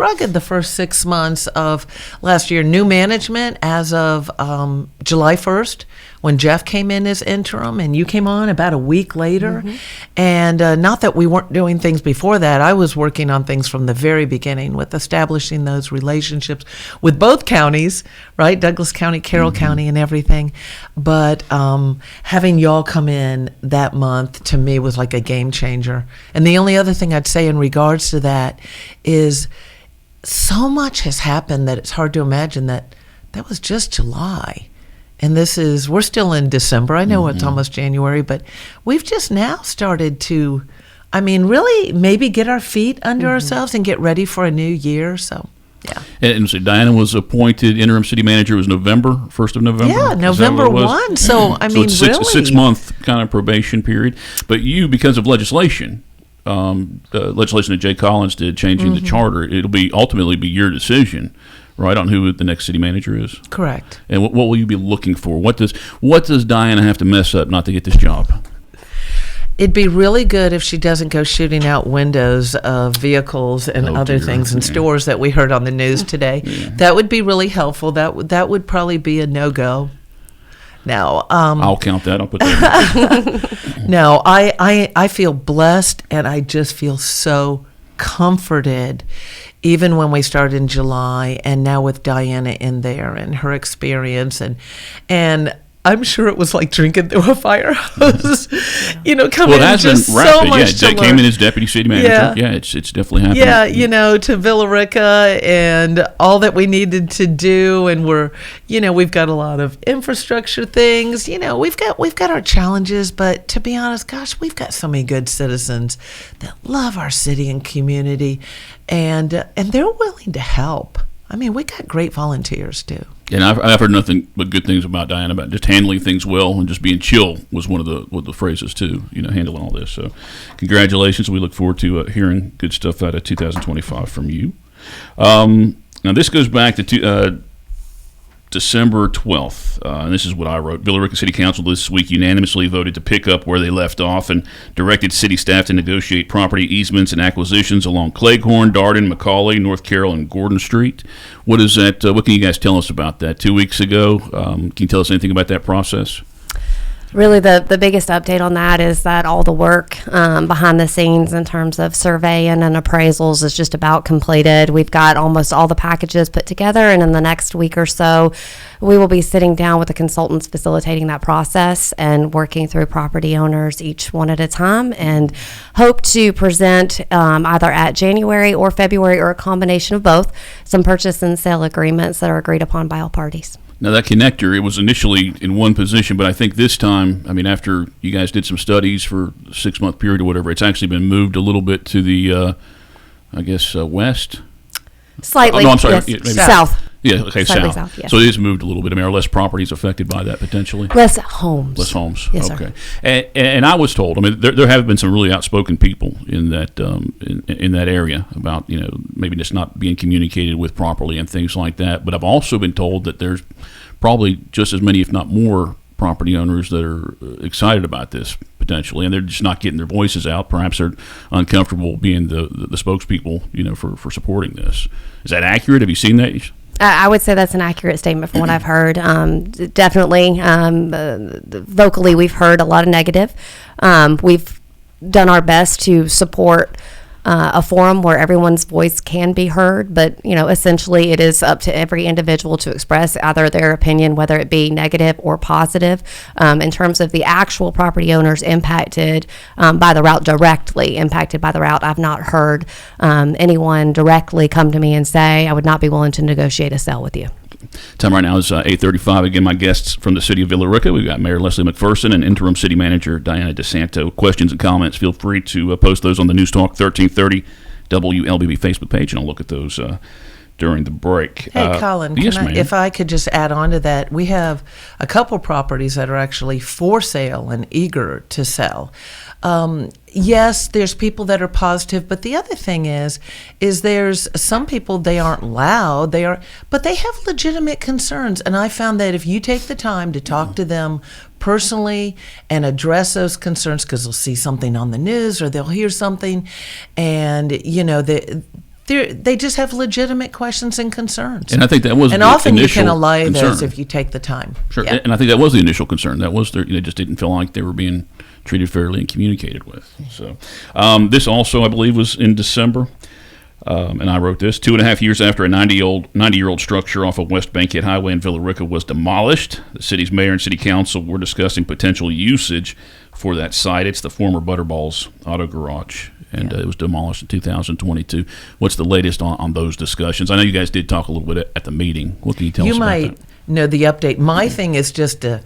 rugged the first 6 months of last year. New management as of July 1st, when Jeff came in as interim and you came on about a week later. And not that we weren't doing things before that. I was working on things from the very beginning with establishing those relationships with both counties, right? Douglas County, Carroll County, and everything. But having y'all come in that month to me was like a game changer. And the only other thing I'd say in regards to that is so much has happened that it's hard to imagine that was just July. And we're still in December. I know it's almost January, but we've just now started to, really maybe get our feet under ourselves and get ready for a new year. So, yeah. And so Diana was appointed interim city manager. It was November, 1st of November? Yeah, November 1. So, it's really. a 6-month kind of probation period. But you, because of legislation that Jay Collins did, changing the charter, it'll ultimately be your decision, right, on who the next city manager is. Correct. And what will you be looking for? What does Diana have to mess up not to get this job? It'd be really good if she doesn't go shooting out windows of vehicles and other things in stores that we heard on the news today. That would be really helpful. That would probably be a no-go. Now, I'll count that. I'll put that. No, I feel blessed, and I just feel so comforted, even when we started in July, and now with Diana in there and her experience, and I'm sure it was like drinking through a fire hose, coming in just so much to learn. Came in as deputy city manager. Yeah, it's definitely happening. Yeah, to Villa Rica and all that we needed to do, and we've got a lot of infrastructure things. We've got our challenges, but to be honest, gosh, we've got so many good citizens that love our city and community, and they're willing to help. We got great volunteers too. And I've heard nothing but good things about Diana, about just handling things well and just being chill was one of the phrases too, handling all this. So congratulations. We look forward to hearing good stuff out of 2025 from you. Now this goes back to December 12th, and this is what I wrote. Villa Rica City Council this week unanimously voted to pick up where they left off and directed city staff to negotiate property easements and acquisitions along Cleghorn, Darden, McCauley, North Carroll, and Gordon Street. What is that? What can you guys tell us about that? 2 weeks ago, can you tell us anything about that process? Really, the biggest update on that is that all the work behind the scenes in terms of surveying and appraisals is just about completed. We've got almost all the packages put together, and in the next week or so, we will be sitting down with the consultants facilitating that process and working through property owners each one at a time, and hope to present either at January or February or a combination of both, some purchase and sale agreements that are agreed upon by all parties. Now, that connector, it was initially in one position, but I think this time, after you guys did some studies for a 6-month period or whatever, it's actually been moved a little bit to the, west? Slightly. No, I'm sorry. Yes. Yeah, maybe South. Yeah, okay, Slightly south. Yes. So it is moved a little bit. Are less properties affected by that potentially? Less homes. Less homes. Yes, okay. Sir. And I was told, there have been some really outspoken people in that in that area about, maybe just not being communicated with properly and things like that. But I've also been told that there's probably just as many, if not more, property owners that are excited about this potentially, and they're just not getting their voices out. Perhaps they're uncomfortable being the spokespeople, for supporting this. Is that accurate? Have you seen that? I would say that's an accurate statement from what I've heard. Definitely, vocally, we've heard a lot of negative. We've done our best to support a forum where everyone's voice can be heard, but essentially it is up to every individual to express either their opinion, whether it be negative or positive. In terms of the actual property owners impacted by the route, directly impacted by the route, I've not heard anyone directly come to me and say, I would not be willing to negotiate a sale with you. Time right now is 8:35. Again, my guests from the city of Villa Rica. We've got Mayor Leslie McPherson and interim city manager Diana DeSanto. Questions and comments, feel free to post those on the News Talk 1330 WLBB Facebook page, and I'll look at those during the break. Hey, Colin, yes, if I could just add on to that, we have a couple properties that are actually for sale and eager to sell. Yes, there's people that are positive, but the other thing is there's some people, they aren't loud, but they have legitimate concerns. And I found that if you take the time to talk to them personally and address those concerns, because they'll see something on the news or they'll hear something, and they just have legitimate questions and concerns. And I think that was and the often you initial can allay concern. those if you take the time. Sure, Yeah. and I think that was the initial concern. That was they just didn't feel like they were being treated fairly and communicated with. So this also, I believe, was in December. And I wrote this: 2.5 years after a 90-year-old structure off of West Bankhead Highway in Villa Rica was demolished, the city's mayor and city council were discussing potential usage for that site. It's the former Butterball's Auto Garage, and it was demolished in 2022. What's the latest on those discussions? I know you guys did talk a little bit at the meeting. What can you tell us about that? You might know the update. My thing is just to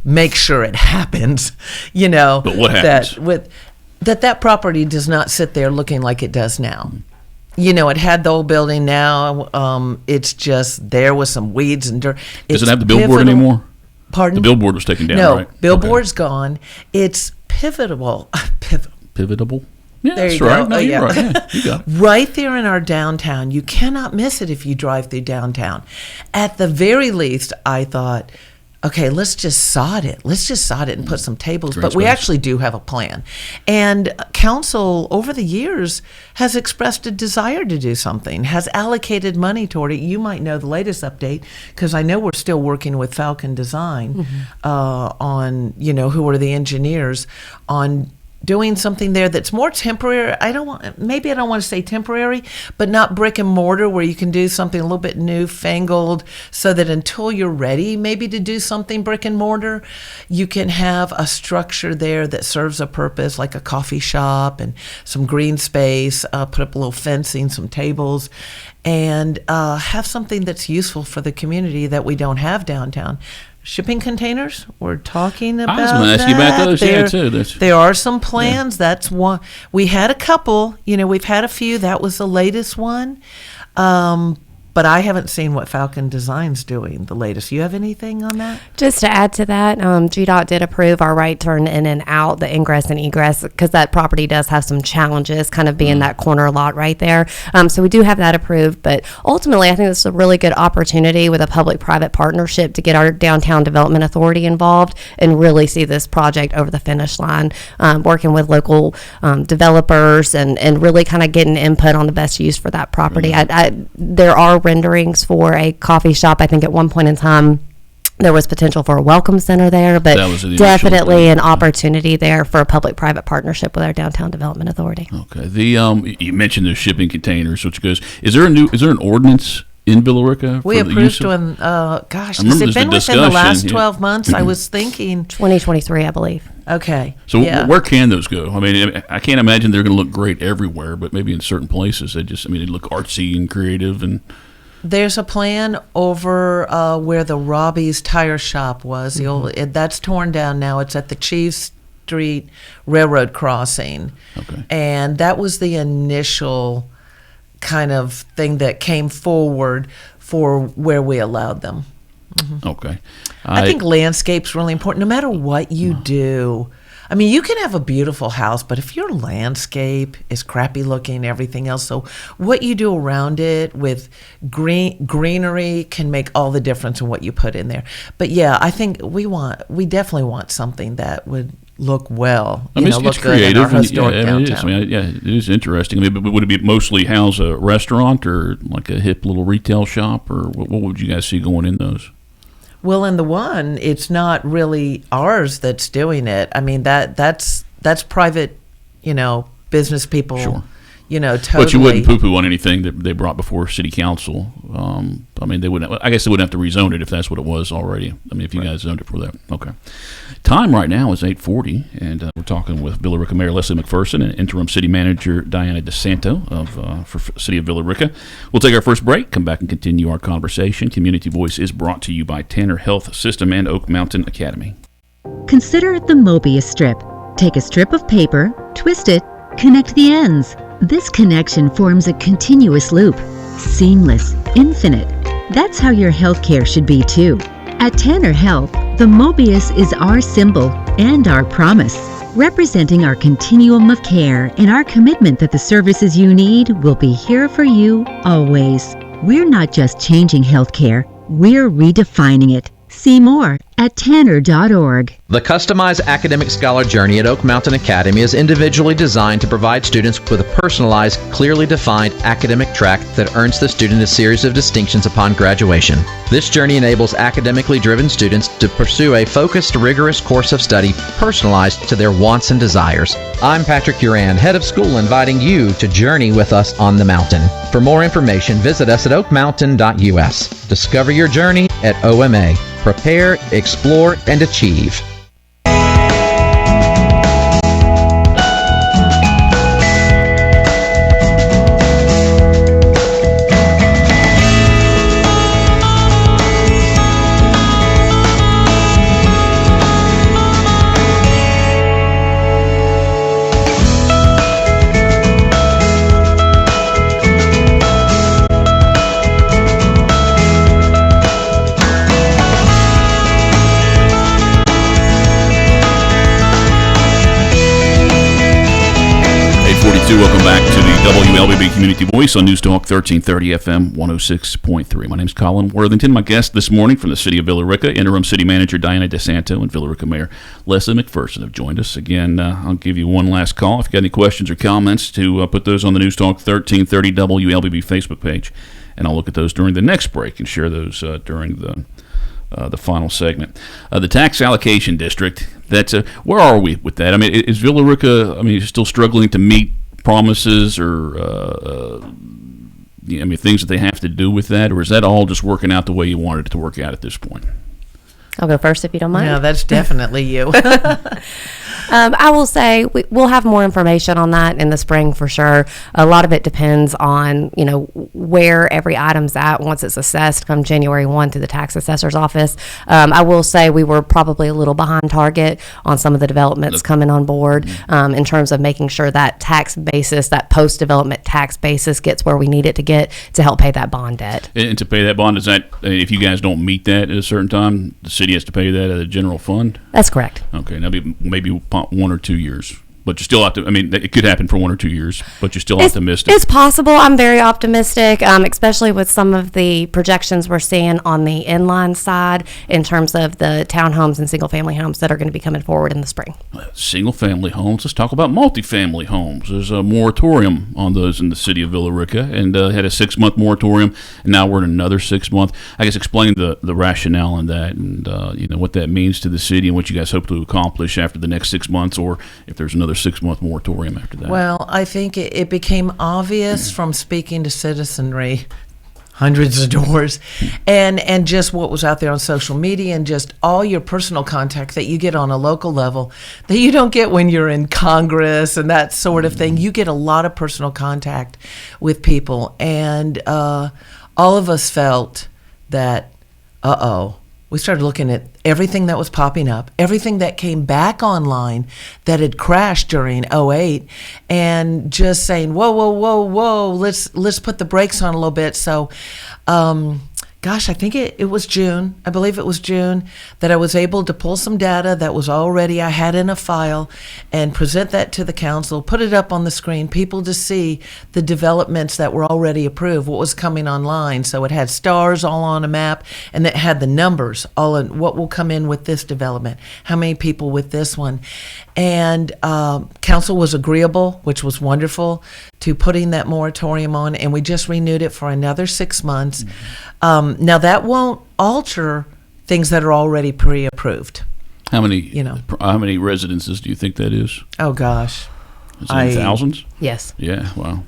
make sure it happens. But what happens? That property does not sit there looking like it does now. It had the old building now. It's just there with some weeds and dirt. Does it have the billboard anymore? Pardon? The billboard was taken down, no, right? billboard's gone. It's pivotable. Pivotable? Yeah, There that's you right. go. No, Oh, you're yeah. right. Yeah, you got it. Right there in our downtown. You cannot miss it if you drive through downtown. At the very least, I thought, okay, let's just sod it. Let's just sod it and put some tables. Great But we space. actually do have a plan. And council, over the years, has expressed a desire to do something, has allocated money toward it. You might know the latest update, because I know we're still working with Falcon Design on, who are the engineers, on doing something there that's more temporary. I don't want to say temporary, but not brick and mortar, where you can do something a little bit newfangled, so that until you're ready maybe to do something brick and mortar, you can have a structure there that serves a purpose, like a coffee shop and some green space, put up a little fencing, some tables, and have something that's useful for the community that we don't have downtown. Shipping containers, we're talking about that. I was going to ask you about those, too. There are some plans. Yeah. That's one. We had a couple. We've had a few. That was the latest one. But I haven't seen what Falcon Design's doing, the latest. You have anything on that? Just to add to that, GDOT did approve our right turn in and out, the ingress and egress, because that property does have some challenges, kind of being that corner lot right there. So we do have that approved. But ultimately, I think this is a really good opportunity with a public-private partnership to get our Downtown Development Authority involved and really see this project over the finish line, working with local developers and really kind of getting input on the best use for that property. There are renderings for a coffee shop. I think at one point in time there was potential for a welcome center there, but definitely an opportunity there for a public-private partnership with our Downtown Development Authority. Okay. You mentioned the shipping containers, which goes. Is there an ordinance in Villa Rica? We approved one. Gosh, has it been within the last 12 months? I was thinking 2023, I believe. Okay. So where can those go? I mean, I can't imagine they're going to look great everywhere, but maybe in certain places they look artsy and creative. And there's a plan over where the Robbie's Tire Shop was. That's torn down now. It's at the Chief Street Railroad Crossing. Okay. And that was the initial kind of thing that came forward for where we allowed them. Mm-hmm. Okay. I think landscape's really important, no matter what you do. I mean, you can have a beautiful house, but if your landscape is crappy looking, everything else, so what you do around it with greenery can make all the difference in what you put in there. But yeah, I think we definitely want something that would look well. It's creative. It is interesting. But would it mostly house a restaurant or like a hip little retail shop, or what would you guys see going in those? Well, in the one, it's not really ours that's doing it. I mean, that's private, business people. Sure. Totally. But you wouldn't poo-poo on anything that they brought before city council. They wouldn't. I guess they wouldn't have to rezone it if that's what it was already. if you guys zoned it for that. Okay. Time right now is 8:40, and we're talking with Villa Rica Mayor Leslie McPherson and Interim City Manager Diana DeSanto for City of Villa Rica. We'll take our first break, come back and continue our conversation. Community Voice is brought to you by Tanner Health System and Oak Mountain Academy. Consider the Mobius strip. Take a strip of paper, twist it, connect the ends. This connection forms a continuous loop. Seamless, infinite. That's how your healthcare should be too. At Tanner Health, the Mobius is our symbol and our promise, representing our continuum of care and our commitment that the services you need will be here for you always. We're not just changing healthcare, we're redefining it. See more at tanner.org. The customized academic scholar journey at Oak Mountain Academy is individually designed to provide students with a personalized, clearly defined academic track that earns the student a series of distinctions upon graduation. This journey enables academically driven students to pursue a focused, rigorous course of study personalized to their wants and desires. I'm Patrick Uran, head of school, inviting you to journey with us on the mountain. For more information, visit us at oakmountain.us. Discover your journey at OMA. Prepare, explore, and achieve. Welcome back to the WLBB Community Voice on News Talk 1330 FM 106.3. My name is Colin Worthington. My guest this morning from the city of Villa Rica, Interim City Manager Diana DeSanto and Villa Rica Mayor Leslie McPherson have joined us. Again, I'll give you one last call. If you've got any questions or comments, to put those on the News Talk 1330 WLBB Facebook page, and I'll look at those during the next break and share those during the final segment. The tax allocation district, that's where are we with that? I mean, is Villa Rica, still struggling to meet promises or things that they have to do with that, or is that all just working out the way you wanted it to work out at this point? I'll go first if you don't mind. No, that's definitely you. I will say we'll have more information on that in the spring for sure. A lot of it depends on, where every item's at once it's assessed come January 1 to the tax assessor's office. I will say we were probably a little behind target on some of the developments coming on board in terms of making sure that tax basis, that post-development tax basis gets where we need it to get to help pay that bond debt. And to pay that bond, is that, if you guys don't meet that at a certain time, the city has to pay that out of the general fund? That's correct. Okay, now maybe 1 or 2 years. But you're still it could happen for 1 or 2 years, but you're still optimistic. It's possible. I'm very optimistic, especially with some of the projections we're seeing on the inline side in terms of the townhomes and single-family homes that are going to be coming forward in the spring. Single-family homes. Let's talk about multifamily homes. There's a moratorium on those in the city of Villa Rica, and had a 6-month moratorium, and now we're in another 6-month. I guess explain the rationale in that, and what that means to the city and what you guys hope to accomplish after the next 6 months, or if there's another 6-month moratorium after that. Well, I think it became obvious from speaking to citizenry, hundreds of doors, and just what was out there on social media and just all your personal contact that you get on a local level that you don't get when you're in Congress and that sort of thing. You get a lot of personal contact with people, and all of us felt that, we started looking at everything that was popping up, everything that came back online that had crashed during 2008, and just saying, whoa, let's put the brakes on a little bit. So, I think it was June. I believe it was June that I was able to pull some data that was already I had in a file and present that to the council, put it up on the screen, people to see the developments that were already approved, what was coming online. So it had stars all on a map, and it had the numbers all in what will come in with this development, how many people with this one. And council was agreeable, which was wonderful, to putting that moratorium on, and we just renewed it for another 6 months. Now that won't alter things that are already pre-approved. How many residences do you think that is? Oh gosh, Is it in thousands? Yes. Yeah. Wow.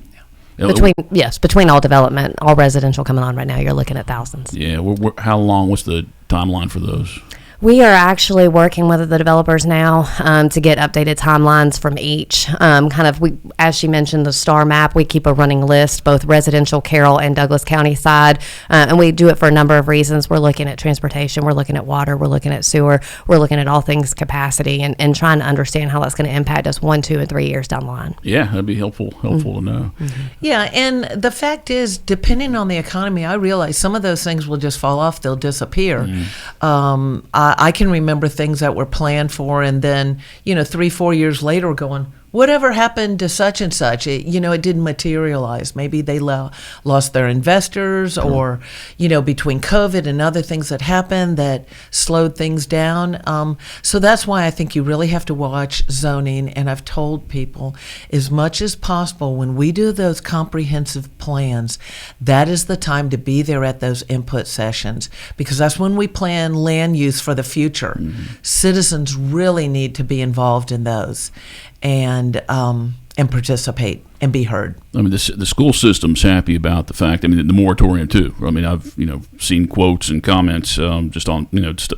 Between all development, all residential coming on right now, you're looking at thousands. Yeah. How long? What's the timeline for those? We are actually working with the developers now to get updated timelines from each. As she mentioned, the STAR map, we keep a running list, both residential, Carroll, and Douglas County side, and we do it for a number of reasons. We're looking at transportation, we're looking at water, we're looking at sewer, we're looking at all things capacity, and trying to understand how that's going to impact us 1, 2, and 3 years down the line. Yeah, that'd be helpful to know. Mm-hmm. Yeah, and the fact is, depending on the economy, I realize some of those things will just fall off, they'll disappear. I can remember things that were planned for, and then 3-4 years later going, whatever happened to such and such? It didn't materialize. Maybe they lost their investors, or, between COVID and other things that happened that slowed things down. So that's why I think you really have to watch zoning. And I've told people, as much as possible, when we do those comprehensive plans, that is the time to be there at those input sessions, because that's when we plan land use for the future. Citizens really need to be involved in those and participate and be heard. I mean, the school system's happy about the fact. I mean, the moratorium too. I mean, I've seen quotes and comments just on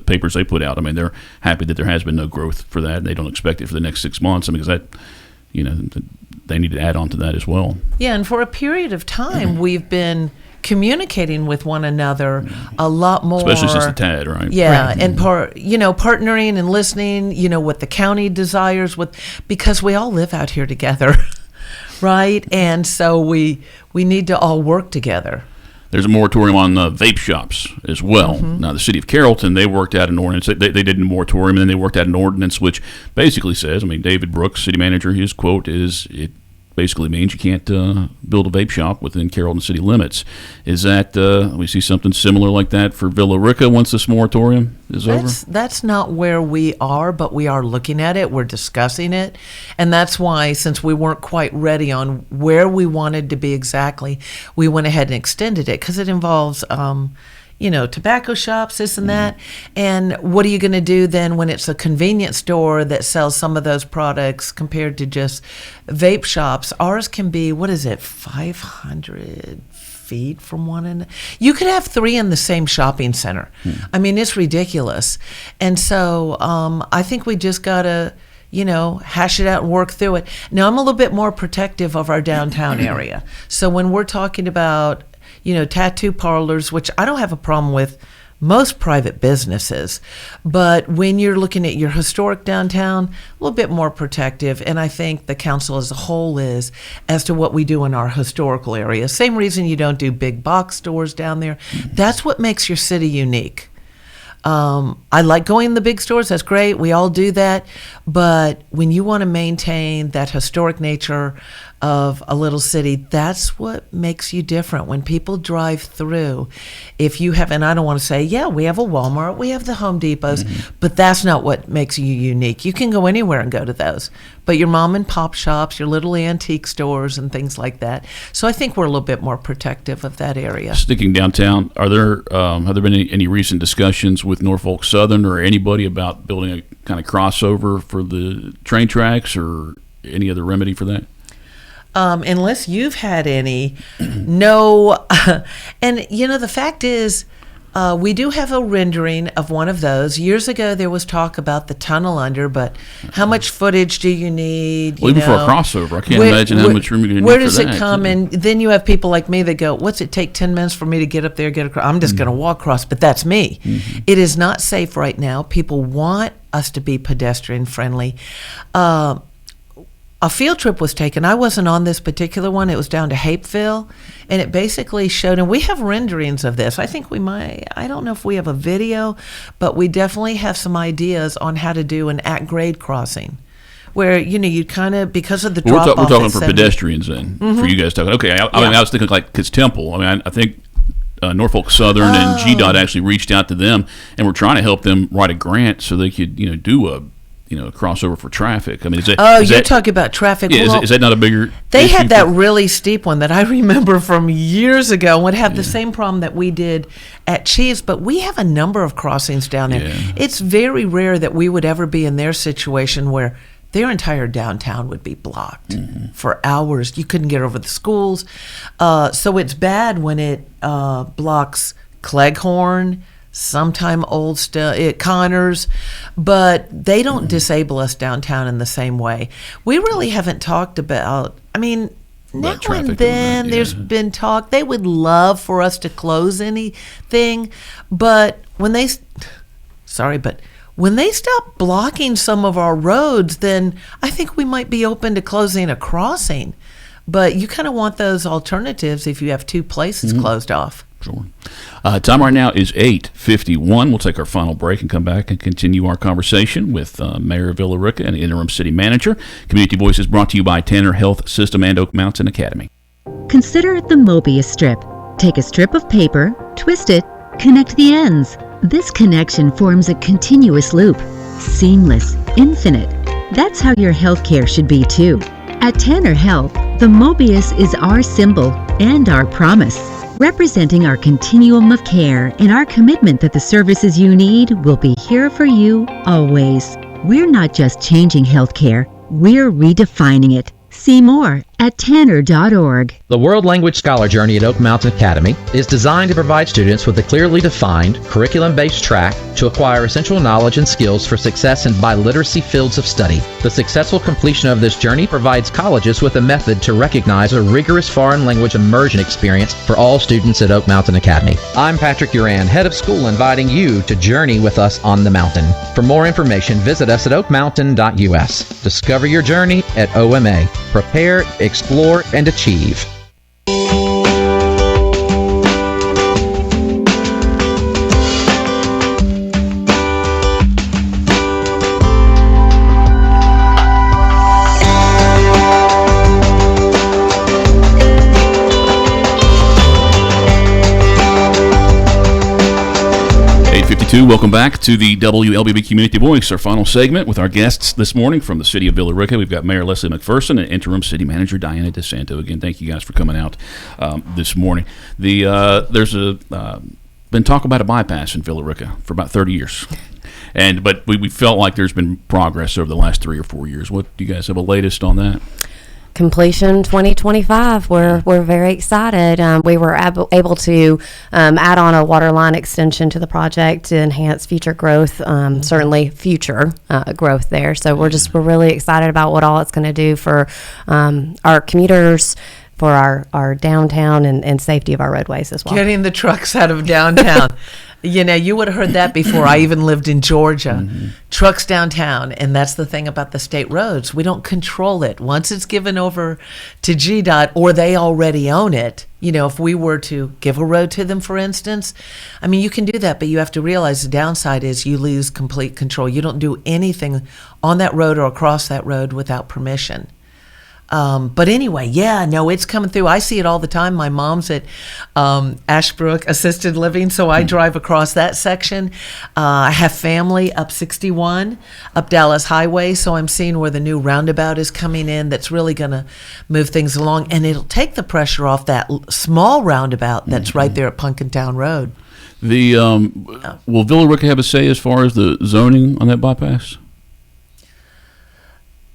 papers they put out. I mean, they're happy that there has been no growth for that, and they don't expect it for the next 6 months. I mean, because that they need to add on to that as well. Yeah, and for a period of time, we've been communicating with one another a lot more, especially since the TAD, right? Yeah, right. And partnering and listening, what the county desires, because we all live out here together, right? And so we need to all work together. There's a moratorium on vape shops as well. Now, the city of Carrollton, they worked out an ordinance. They did a moratorium, and then they worked out an ordinance which basically says, David Brooks, city manager, his quote is, it basically means you can't build a vape shop within Carrollton city limits. Is that, we see something similar like that for Villa Rica once this moratorium is over? That's not where we are, but we are looking at it. We're discussing it. And that's why, since we weren't quite ready on where we wanted to be exactly, we went ahead and extended it, because it involves tobacco shops, this and that. And what are you going to do then when it's a convenience store that sells some of those products compared to just vape shops? Ours can be, 500 feet from one another. You could have 3 in the same shopping center. I mean, it's ridiculous. And so I think we just got to, hash it out and work through it. Now, I'm a little bit more protective of our downtown area. So when we're talking about tattoo parlors, which I don't have a problem with most private businesses, but when you're looking at your historic downtown, a little bit more protective. And I think the council as a whole is, as to what we do in our historical area. Same reason you don't do big box stores down there. That's what makes your city unique. I like going to the big stores. That's great. We all do that. But when you want to maintain that historic nature of a little city, that's what makes you different. When people drive through, if you have, and I don't want to say, we have a Walmart, we have the Home Depots, but that's not what makes you unique. You can go anywhere and go to those. But your mom and pop shops, your little antique stores and things like that. So I think we're a little bit more protective of that area. Sticking downtown, have there been any recent discussions with Norfolk Southern or anybody about building a kind of crossover for the train tracks, or any other remedy for that? Unless you've had any, no. And, the fact is, we do have a rendering of one of those. Years ago, there was talk about the tunnel under, but how much footage do you need? Well, even for a crossover, I can't imagine how much room you're going to need for that. Where does it come? And then you have people like me that go, what's it take 10 minutes for me to get up there, get across? I'm just going to walk across, but that's me. It is not safe right now. People want us to be pedestrian friendly. A field trip was taken. I wasn't on this particular one. It was down to Hapeville, and it basically showed, and we have renderings of this. I think we might, I don't know if we have a video, but we definitely have some ideas on how to do an at-grade crossing, where, you kind of, because of the drop-off. We're talking for pedestrians then, for you guys talking. Okay, I was thinking like, because Temple, I think Norfolk Southern and GDOT actually reached out to them, and we're trying to help them write a grant so they could, do a crossover for traffic. I mean, you're talking about traffic. Yeah, is that not a bigger They issue? had that really steep one that I remember from years ago, and would have the same problem that we did at Chiefs, but we have a number of crossings down there. Yeah. It's very rare that we would ever be in their situation where their entire downtown would be blocked for hours. You couldn't get over the schools. So it's bad when it blocks Cleghorn, sometime Connors, but they don't disable us downtown in the same way. We really haven't talked about, now and then there's been talk. They would love for us to close anything, but when they stop blocking some of our roads, then I think we might be open to closing a crossing. But you kind of want those alternatives if you have two places closed off. Sure. Time right now is 8:51. We'll take our final break and come back and continue our conversation with Mayor of Villa Rica and Interim City Manager. Community Voice is brought to you by Tanner Health System and Oak Mountain Academy. Consider the Mobius strip. Take a strip of paper, twist it, connect the ends. This connection forms a continuous loop. Seamless, infinite. That's how your healthcare should be too. At Tanner Health, the Mobius is our symbol and our promise, representing our continuum of care and our commitment that the services you need will be here for you always. We're not just changing healthcare, we're redefining it. See more at tanner.org. The World Language Scholar Journey at Oak Mountain Academy is designed to provide students with a clearly defined, curriculum-based track to acquire essential knowledge and skills for success in biliteracy fields of study. The successful completion of this journey provides colleges with a method to recognize a rigorous foreign language immersion experience for all students at Oak Mountain Academy. I'm Patrick Duran, head of school, inviting you to journey with us on the mountain. For more information, visit us at oakmountain.us. Discover your journey at OMA. Prepare, explore, and achieve. 8:52. Welcome back to the WLBB Community Voice, our final segment with our guests this morning from the city of Villa Rica. We've got Mayor Leslie McPherson and Interim City Manager Diana DeSanto. Again, thank you guys for coming out this morning. There's been talk about a bypass in Villa Rica for about 30 years. But we felt like there's been progress over the last 3 or 4 years. What do you guys have a latest on that? Completion 2025. We're very excited. We were able to add on a water line extension to the project to enhance future growth, certainly future growth there. So we're really excited about what all it's going to do for our commuters, for our downtown and safety of our roadways as well. Getting the trucks out of downtown. You know, you would have heard that before I even lived in Georgia. Mm-hmm. Trucks downtown, and that's the thing about the state roads. We don't control it. Once it's given over to GDOT or they already own it, you know, if we were to give a road to them, for instance, I mean, you can do that, but you have to realize the downside is you lose complete control. You don't do anything on that road or across that road without permission. But anyway, it's coming through. I see it all the time. My mom's at Ashbrook Assisted Living, so I drive across that section. I have family up 61, up Dallas Highway, so I'm seeing where the new roundabout is coming in. That's really going to move things along, and it'll take the pressure off that small roundabout that's right there at Punkintown Road. Will Villa Rica have a say as far as the zoning on that bypass?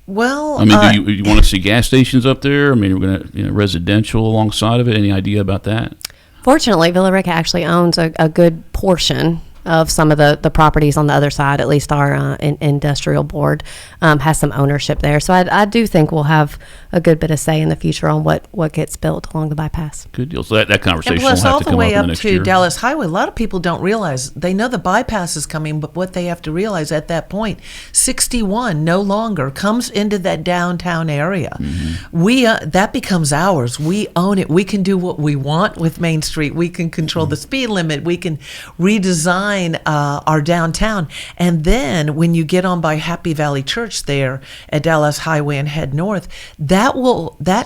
Well, I mean, do you want to see gas stations up there? I mean, we're going to residential alongside of it. Any idea about that? Fortunately, Villa Rica actually owns a good portion of some of the properties on the other side. At least our industrial board has some ownership there. So I do think we'll have a good bit of say in the future on what gets built along the bypass. Good deal. So that conversation will have all to the come way up up next to year. Dallas Highway. A lot of people don't realize. They know the bypass is coming, but what they have to realize at that point, 61 no longer comes into that downtown area. Mm-hmm. We that becomes ours. We own it. We can do what we want with Main Street. We can control the speed limit. We can redesign our downtown. And then when you get on by Happy Valley Church there at Dallas Highway and head north, that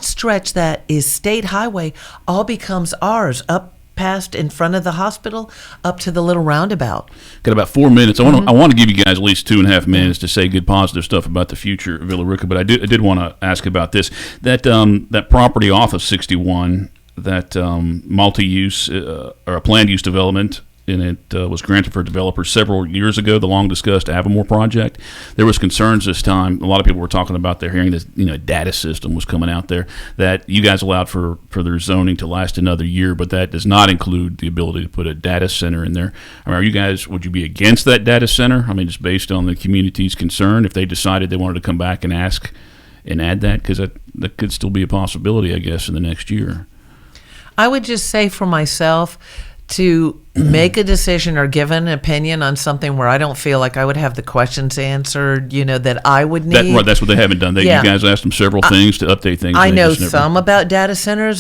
stretch that is state highway all becomes ours, up past in front of the hospital up to the little roundabout. Got about 4 minutes. I want to give you guys at least 2.5 minutes to say good positive stuff about the future of Villa Rica, but I did want to ask about this. That property off of 61, that multi-use or a planned use development, and it was granted for developers several years ago, the long-discussed Avamore project. There was concerns this time. A lot of people were talking about they're hearing this, data system was coming out there, that you guys allowed for their zoning to last another year, but that does not include the ability to put a data center in there. I mean, would you be against that data center? I mean, just based on the community's concern, if they decided they wanted to come back and ask and add that, because that could still be a possibility, I guess, in the next year. I would just say for myself, to make a decision or give an opinion on something where I don't feel like I would have the questions answered, that I would need. That's what they haven't done. You guys asked them several things to update things. I know some about data centers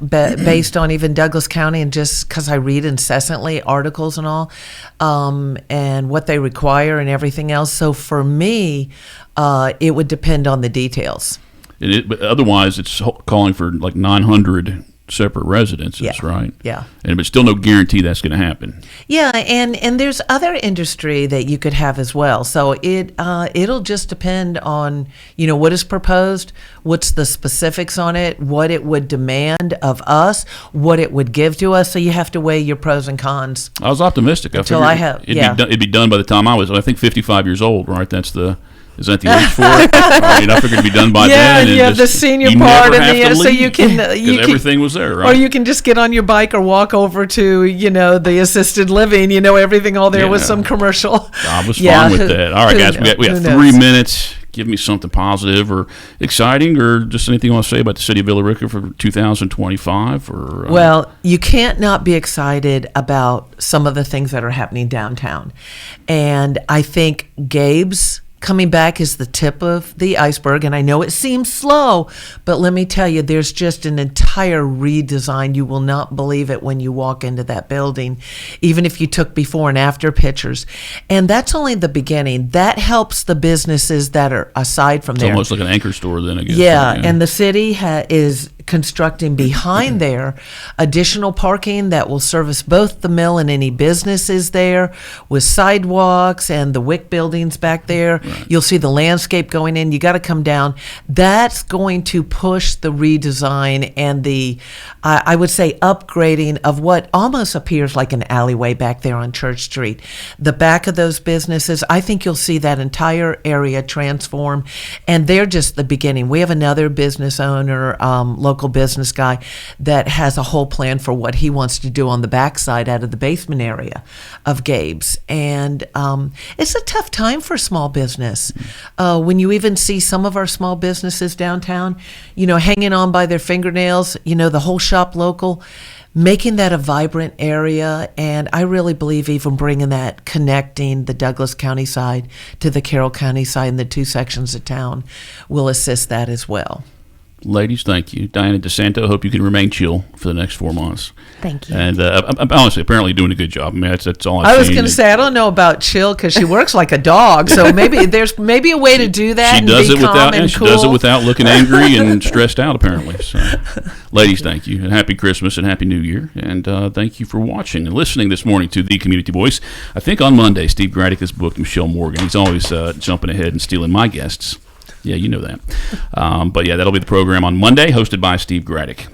based on even Douglas County, and just because I read incessantly articles and all, and what they require and everything else. So for me, it would depend on the details. But otherwise, it's calling for like 900 separate residences, right? Yeah. But still no guarantee that's going to happen. Yeah, and there's other industry that you could have as well. So it'll just depend on, what is proposed, what's the specifics on it, what it would demand of us, what it would give to us. So you have to weigh your pros and cons. I was optimistic. It'd be done by the time I think 55 years old, right? Is that the age for it? I figured it'd be done by then. Yeah, the senior part of the so you can everything was there, right? Or you can just get on your bike or walk over to the assisted living. Everything all there with some commercial. I was fine with that. All right, guys, we have 3 minutes. Give me something positive or exciting, or just anything you want to say about the city of Villa Rica for 2025. Well, you can't not be excited about some of the things that are happening downtown, and I think Gabe's coming back is the tip of the iceberg, and I know it seems slow, but let me tell you, there's just an entire redesign. You will not believe it when you walk into that building, even if you took before and after pictures. And that's only the beginning. That helps the businesses that are aside from there. It's almost like an anchor store then, I guess. Yeah, and the city is constructing behind there additional parking that will service both the mill and any businesses there, with sidewalks and the WIC buildings back there. Right. You'll see the landscape going in. You got to come down. That's going to push the redesign and the, I would say, upgrading of what almost appears like an alleyway back there on Church Street. The back of those businesses, I think you'll see that entire area transform, and they're just the beginning. We have another business owner, local business guy, that has a whole plan for what he wants to do on the backside out of the basement area of Gabe's. And it's a tough time for small business. When you even see some of our small businesses downtown, hanging on by their fingernails, the whole shop local, making that a vibrant area. And I really believe even bringing that, connecting the Douglas County side to the Carroll County side and the two sections of town will assist that as well. Ladies, thank you. Diana DeSanto, hope you can remain chill for the next 4 months. Thank you. And I'm honestly, apparently doing a good job. I mean, that's all I've seen. I was going to say, I don't know about chill because she works like a dog. So there's a way to do that. She does it without looking angry and stressed out, apparently. So, ladies, thank you. And happy Christmas and happy New Year. And thank you for watching and listening this morning to The Community Voice. I think on Monday, Steve Graddick has booked Michelle Morgan. He's always jumping ahead and stealing my guests. Yeah, you know that. But yeah, that'll be the program on Monday, hosted by Steve Graddick.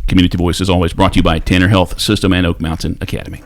Community Voice is always brought to you by Tanner Health System and Oak Mountain Academy.